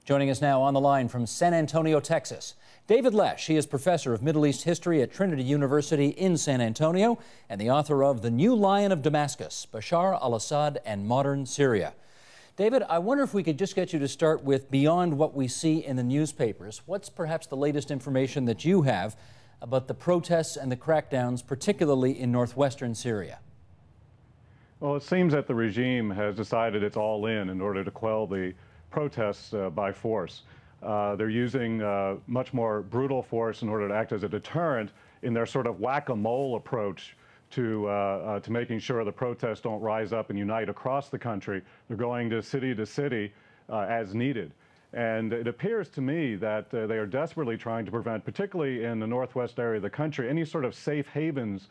Joining us now on the line from San Antonio, Texas, David Lesch. He is professor of Middle East history at Trinity University in San Antonio and the author of The New Lion of Damascus, Bashar, al-Assad, and Modern Syria. David, I wonder if we could just get you to start with, beyond what we see in the newspapers, what's perhaps the latest information that you have about the protests and the crackdowns, particularly in northwestern Syria? Well, it seems that the regime has decided it's all in order to quell the protests by force. They're using much more brutal force in order to act as a deterrent in their sort of whack-a-mole approach to making sure the protests don't rise up and unite across the country. They're going to city as needed. And it appears to me that they are desperately trying to prevent, particularly in the northwest area of the country, any sort of safe havens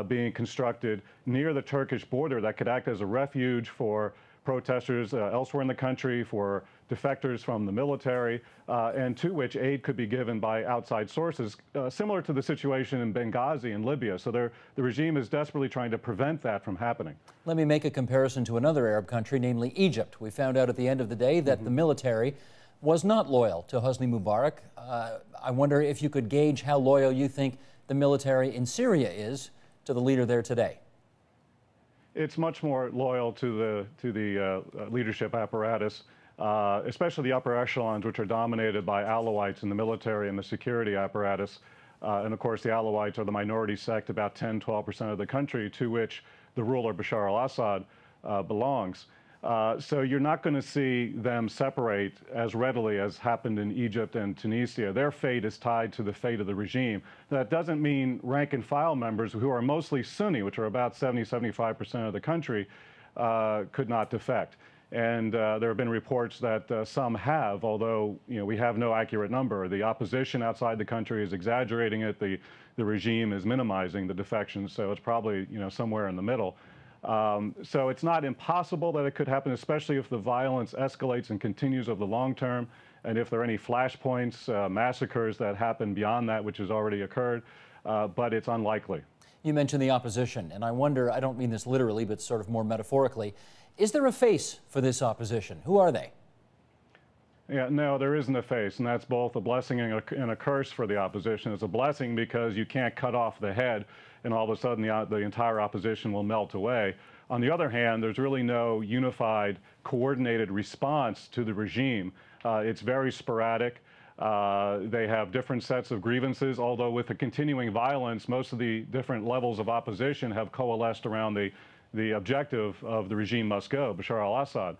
being constructed near the Turkish border that could act as a refuge for protesters elsewhere in the country, for defectors from the military, and to which aid could be given by outside sources, similar to the situation in Benghazi in Libya. So the regime is desperately trying to prevent that from happening. Let me make a comparison to another Arab country, namely Egypt. We found out at the end of the day that the military was not loyal to Hosni Mubarak. I wonder if you could gauge how loyal you think the military in Syria is to the leader there today. It's much more loyal to the leadership apparatus, especially the upper echelons, which are dominated by Alawites in the military and the security apparatus. And of course, the Alawites are the minority sect, about 10–12% of the country, to which the ruler Bashar al-Assad belongs. So you're not going to see them separate as readily as happened in Egypt and Tunisia. Their fate is tied to the fate of the regime. That doesn't mean rank and file members, who are mostly Sunni, which are about 70–75% of the country, could not defect. And there have been reports that some have, although we have no accurate number. The opposition outside the country is exaggerating it. The regime is minimizing the defections, so it's probably somewhere in the middle. So it's not impossible that it could happen, especially if the violence escalates and continues over the long term, and if there are any flashpoints, massacres that happen beyond that, which has already occurred, but it's unlikely. You mentioned the opposition, and I wonder, I don't mean this literally, but sort of more metaphorically, is there a face for this opposition? Who are they? Yeah, no, there isn't a face, and that's both a blessing and a curse for the opposition. It's a blessing because you can't cut off the head and all of a sudden the entire opposition will melt away. On the other hand, there's really no unified, coordinated response to the regime. It's very sporadic. They have different sets of grievances, although with the continuing violence, most of the different levels of opposition have coalesced around the objective of the regime must go, Bashar al-Assad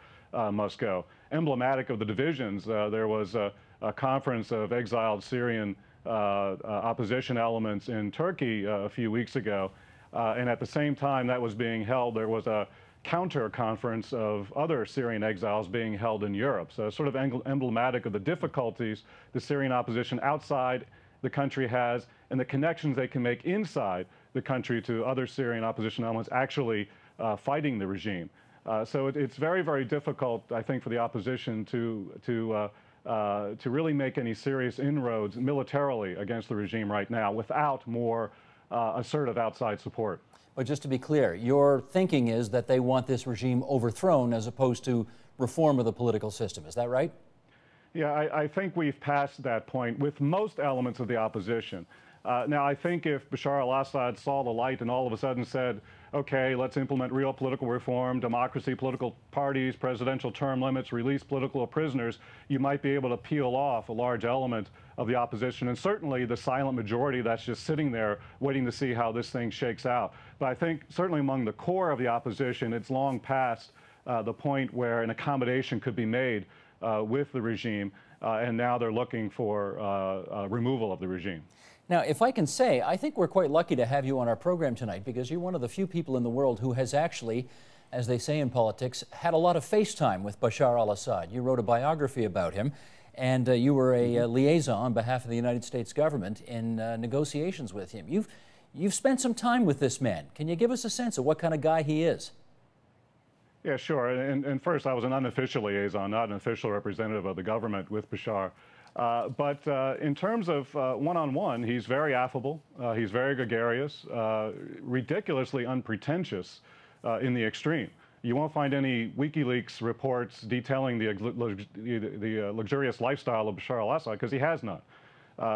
must go. Emblematic of the divisions, there was a conference of exiled Syrian opposition elements in Turkey a few weeks ago, and at the same time that was being held, there was a counter conference of other Syrian exiles being held in Europe. So it's sort of emblematic of the difficulties the Syrian opposition outside the country has and the connections they can make inside the country to other Syrian opposition elements actually fighting the regime. So it's very, very difficult, I think, for the opposition to really make any serious inroads militarily against the regime right now without more assertive outside support. But just to be clear, your thinking is that they want this regime overthrown as opposed to reform of the political system. Is that right? Yeah, I think we've passed that point with most elements of the opposition. Now, I think if Bashar al-Assad saw the light and all of a sudden said, okay, let's implement real political reform, democracy, political parties, presidential term limits, release political prisoners, you might be able to peel off a large element of the opposition, and certainly the silent majority that's just sitting there waiting to see how this thing shakes out. But I think certainly among the core of the opposition, it's long past the point where an accommodation could be made with the regime, and now they're looking for removal of the regime. Now, if I can say, I think we're quite lucky to have you on our program tonight because you're one of the few people in the world who has actually, as they say in politics, had a lot of face time with Bashar al-Assad. You wrote a biography about him, and you were a liaison on behalf of the United States government in negotiations with him. You've spent some time with this man. Can you give us a sense of what kind of guy he is? Yeah, sure. And first, I was an unofficial liaison, not an official representative of the government with Bashar. But in terms of one-on-one, he's very affable, he's very gregarious, ridiculously unpretentious in the extreme. You won't find any WikiLeaks reports detailing the luxurious lifestyle of Bashar al-Assad, because he has none.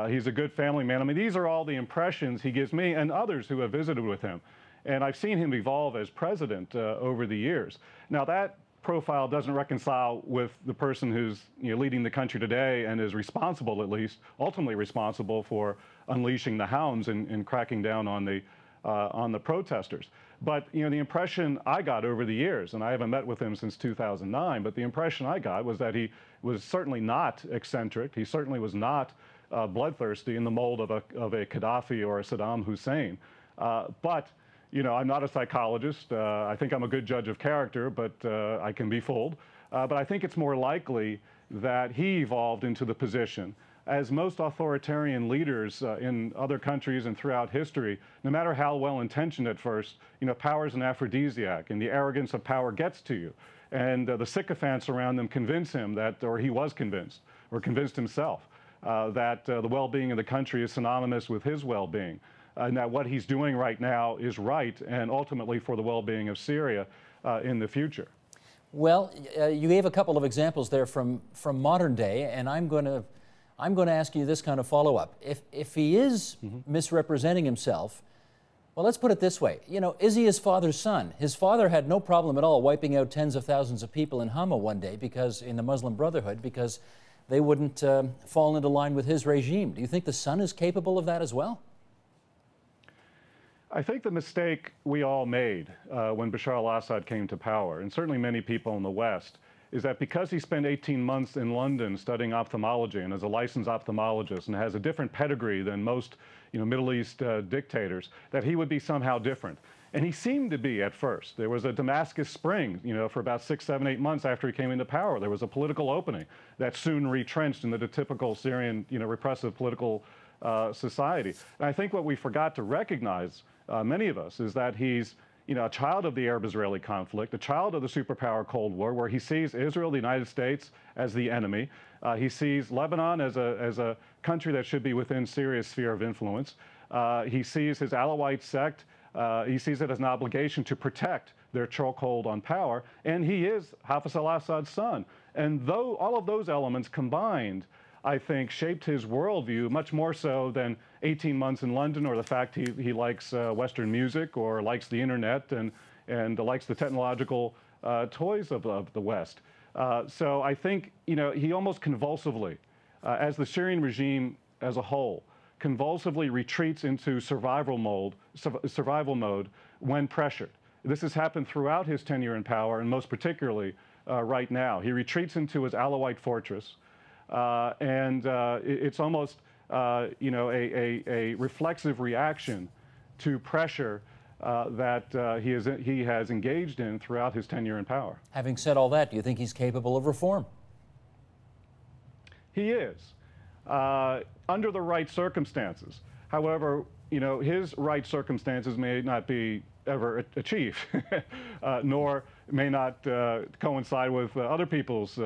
He's a good family man. I mean, these are all the impressions he gives me and others who have visited with him. And I've seen him evolve as president over the years. Now, that profile doesn't reconcile with the person who's leading the country today and is responsible, at least, ultimately responsible for unleashing the hounds and cracking down on the protesters. But the impression I got over the years, and I haven't met with him since 2009, but the impression I got was that he was certainly not eccentric. He certainly was not bloodthirsty in the mold of a Gaddafi or a Saddam Hussein. But I'm not a psychologist. I think I'm a good judge of character, but I can be fooled. But I think it's more likely that he evolved into the position. As most authoritarian leaders in other countries and throughout history, no matter how well-intentioned at first, power is an aphrodisiac, and the arrogance of power gets to you. And the sycophants around them convince him that, or he was convinced, or convinced himself, that the well-being of the country is synonymous with his well-being. And that what he's doing right now is right, and ultimately for the well-being of Syria in the future. Well, you gave a couple of examples there from modern day, and I'm going to ask you this kind of follow-up. If he is misrepresenting himself, well, let's put it this way. Is he his father's son? His father had no problem at all wiping out tens of thousands of people in Hama one day in the Muslim Brotherhood because they wouldn't fall into line with his regime. Do you think the son is capable of that as well? I think the mistake we all made when Bashar al-Assad came to power, and certainly many people in the West, is that because he spent 18 months in London studying ophthalmology and is a licensed ophthalmologist and has a different pedigree than most Middle East dictators, that he would be somehow different. And he seemed to be at first. There was a Damascus Spring, for about 6, 7, 8 months after he came into power. There was a political opening that soon retrenched into the typical Syrian, repressive political society. And I think what we forgot to recognize, many of us, is that he's a child of the Arab-Israeli conflict, a child of the superpower Cold War, where he sees Israel, the United States, as the enemy. He sees Lebanon as a country that should be within Syria's sphere of influence. He sees his Alawite sect, he sees it as an obligation to protect their chokehold on power, and he is Hafez al-Assad's son. And though all of those elements combined, I think, shaped his worldview much more so than 18 months in London, or the fact he likes Western music, or likes the internet, and likes the technological toys of the West. So I think he almost convulsively, as the Syrian regime as a whole, convulsively retreats into survival mode when pressured. This has happened throughout his tenure in power, and most particularly right now. He retreats into his Alawite fortress. It's almost, a reflexive reaction to pressure that he has engaged in throughout his tenure in power. Having said all that, do you think he's capable of reform? He is, under the right circumstances. However, his right circumstances may not be ever achieved, nor may not coincide with other people's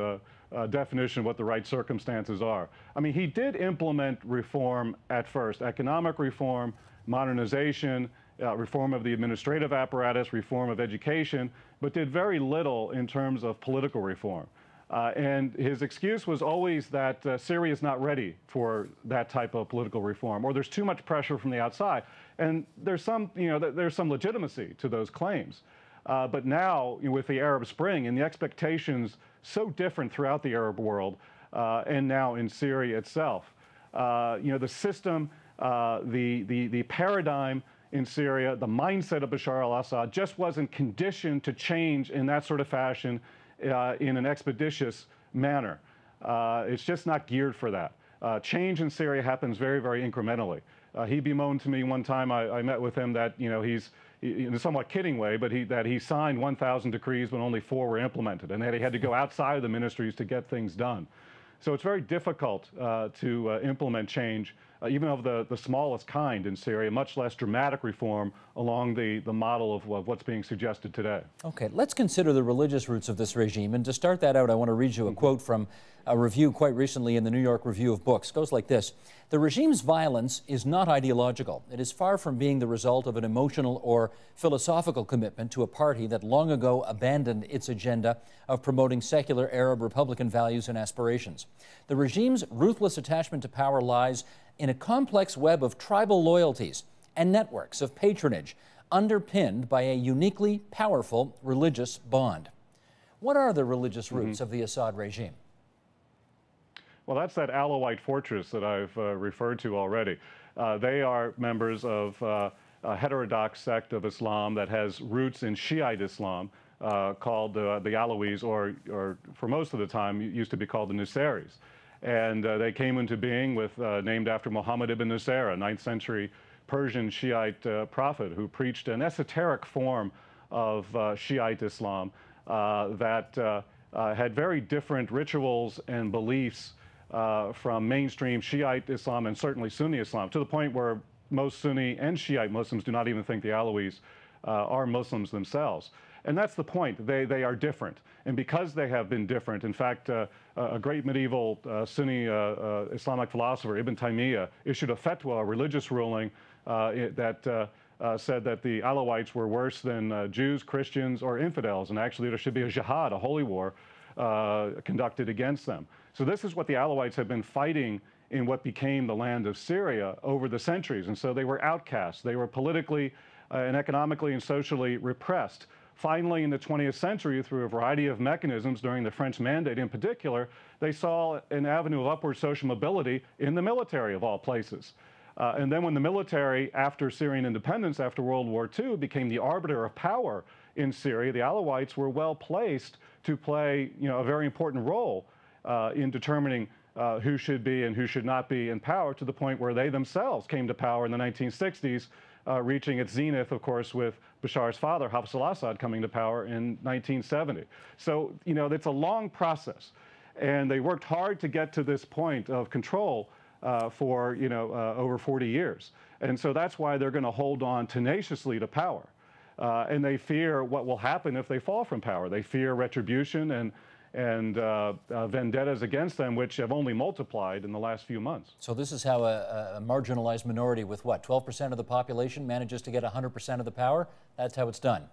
definition of what the right circumstances are. I mean, he did implement reform at first: economic reform, modernization, reform of the administrative apparatus, reform of education, but did very little in terms of political reform. And his excuse was always that Syria is not ready for that type of political reform, or there's too much pressure from the outside. And there's some, there's some legitimacy to those claims. But now, with the Arab Spring and the expectations so different throughout the Arab world, and now in Syria itself, the system, the paradigm in Syria, the mindset of Bashar al-Assad just wasn't conditioned to change in that sort of fashion in an expeditious manner. It's just not geared for that. Change in Syria happens very, very incrementally. He bemoaned to me one time, I met with him, that he's, in a somewhat kidding way, but that he signed 1,000 decrees when only 4 were implemented, and that he had to go outside of the ministries to get things done. So it's very difficult to implement change even of the smallest kind in Syria, much less dramatic reform along the model of what's being suggested today. Okay, let's consider the religious roots of this regime. And to start that out, I want to read you a quote from a review quite recently in the New York Review of Books. It goes like this: "The regime's violence is not ideological. It is far from being the result of an emotional or philosophical commitment to a party that long ago abandoned its agenda of promoting secular Arab Republican values and aspirations. The regime's ruthless attachment to power lies in a complex web of tribal loyalties and networks of patronage underpinned by a uniquely powerful religious bond." What are the religious roots of the Assad regime? Well, that's that Alawite fortress that I've referred to already. They are members of a heterodox sect of Islam that has roots in Shiite Islam called the Alawis, or for most of the time used to be called the Nusayris. And they came into being with named after Muhammad ibn Nusayr, a 9th century Persian Shiite prophet who preached an esoteric form of Shiite Islam that had very different rituals and beliefs from mainstream Shiite Islam and certainly Sunni Islam, to the point where most Sunni and Shiite Muslims do not even think the Alawis are Muslims themselves. And that's the point. They are different. And because they have been different, in fact, a great medieval Sunni Islamic philosopher, Ibn Taymiyyah, issued a fatwa, a religious ruling, that said that the Alawites were worse than Jews, Christians, or infidels, and actually there should be a jihad, a holy war, conducted against them. So this is what the Alawites have been fighting in what became the land of Syria over the centuries. And so they were outcasts. They were politically and economically and socially repressed. Finally, in the 20th century, through a variety of mechanisms, during the French Mandate in particular, they saw an avenue of upward social mobility in the military, of all places. And then when the military, after Syrian independence, after World War II, became the arbiter of power in Syria, the Alawites were well placed to play, a very important role in determining who should be and who should not be in power, to the point where they themselves came to power in the 1960s, reaching its zenith, of course, with Bashar's father, alAsad, coming to power in 1970. So, it's a long process. And they worked hard to get to this point of control for, over 40 years. And so that's why they're going to hold on tenaciously to power. And they fear what will happen if they fall from power. They fear retribution and vendettas against them, which have only multiplied in the last few months. So this is how a marginalized minority with what, 12% of the population manages to get 100% of the power? That's how it's done.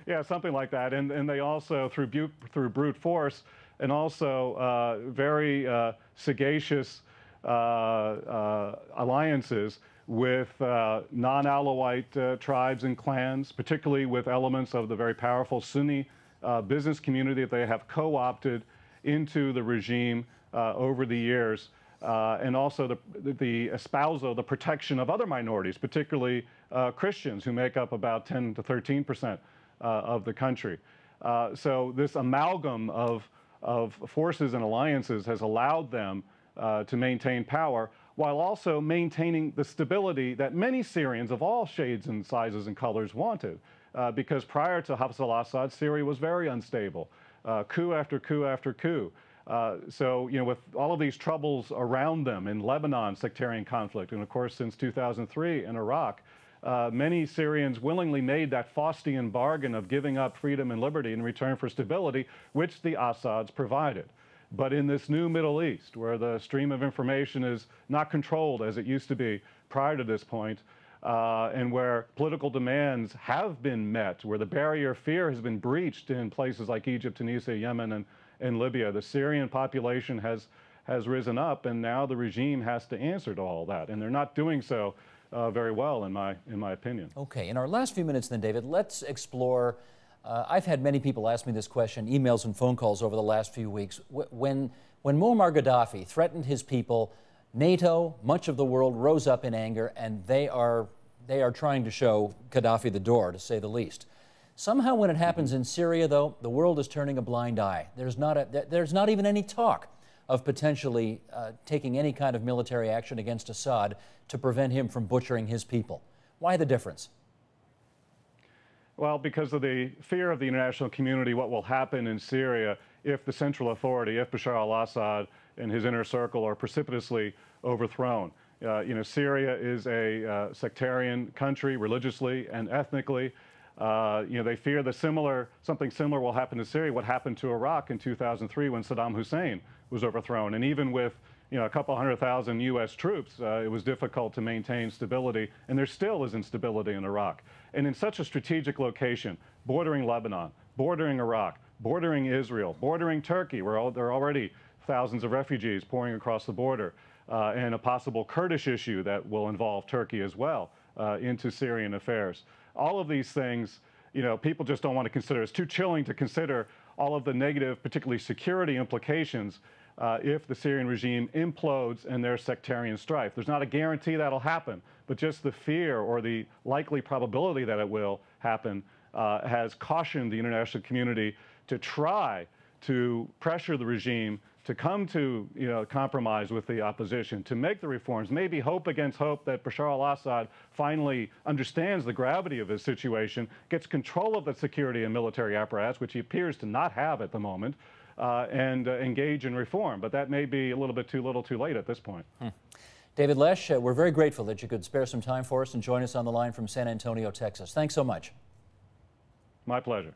Yeah, something like that. And they also, through brute force, and also very sagacious alliances with non-Alawite tribes and clans, particularly with elements of the very powerful Sunni business community that they have co-opted into the regime over the years, and also the espousal, the protection of other minorities, particularly Christians, who make up about 10 to 13% of the country. So this amalgam of forces and alliances has allowed them to maintain power, while also maintaining the stability that many Syrians of all shades and sizes and colors wanted. Because prior to alAsad, Syria was very unstable, coup after coup after coup. So, with all of these troubles around them in Lebanon, sectarian conflict, and of course since 2003 in Iraq, many Syrians willingly made that Faustian bargain of giving up freedom and liberty in return for stability, which the Assads provided. But in this new Middle East, where the stream of information is not controlled as it used to be prior to this point, and where political demands have been met, where the barrier of fear has been breached in places like Egypt, Tunisia, Yemen, and Libya, the Syrian population has risen up, and now the regime has to answer to all that. And they're not doing so very well, in my opinion. Okay, in our last few minutes then, David, let's explore. I've had many people ask me this question, emails and phone calls over the last few weeks. When Muammar Gaddafi threatened his people, NATO, much of the world rose up in anger, and they are trying to show Gaddafi the door, to say the least. Somehow when it happens in Syria, though, the world is turning a blind eye. There's not even any talk of potentially taking any kind of military action against Assad to prevent him from butchering his people. Why the difference? Well, because of the fear of the international community, what will happen in Syria if the central authority, if Bashar al-Assad and his inner circle are precipitously overthrown. Syria is a sectarian country religiously and ethnically. They fear something similar will happen to Syria, what happened to Iraq in 2003 when Saddam Hussein was overthrown. And even with a couple 100,000 U.S. troops, it was difficult to maintain stability, and there still is instability in Iraq. And in such a strategic location, bordering Lebanon, bordering Iraq, bordering Israel, bordering Turkey, where there are already thousands of refugees pouring across the border, and a possible Kurdish issue that will involve Turkey as well into Syrian affairs. All of these things, people just don't want to consider. It's too chilling to consider all of the negative, particularly security implications if the Syrian regime implodes and there's sectarian strife. There's not a guarantee that'll happen, but just the fear or the likely probability that it will happen has cautioned the international community to try to pressure the regime to come to compromise with the opposition, to make the reforms, maybe hope against hope that Bashar al-Assad finally understands the gravity of his situation, gets control of the security and military apparatus, which he appears to not have at the moment, and engage in reform. But that may be a little bit too little too late at this point. David Lesch, we're very grateful that you could spare some time for us and join us on the line from San Antonio, Texas. Thanks so much. My pleasure.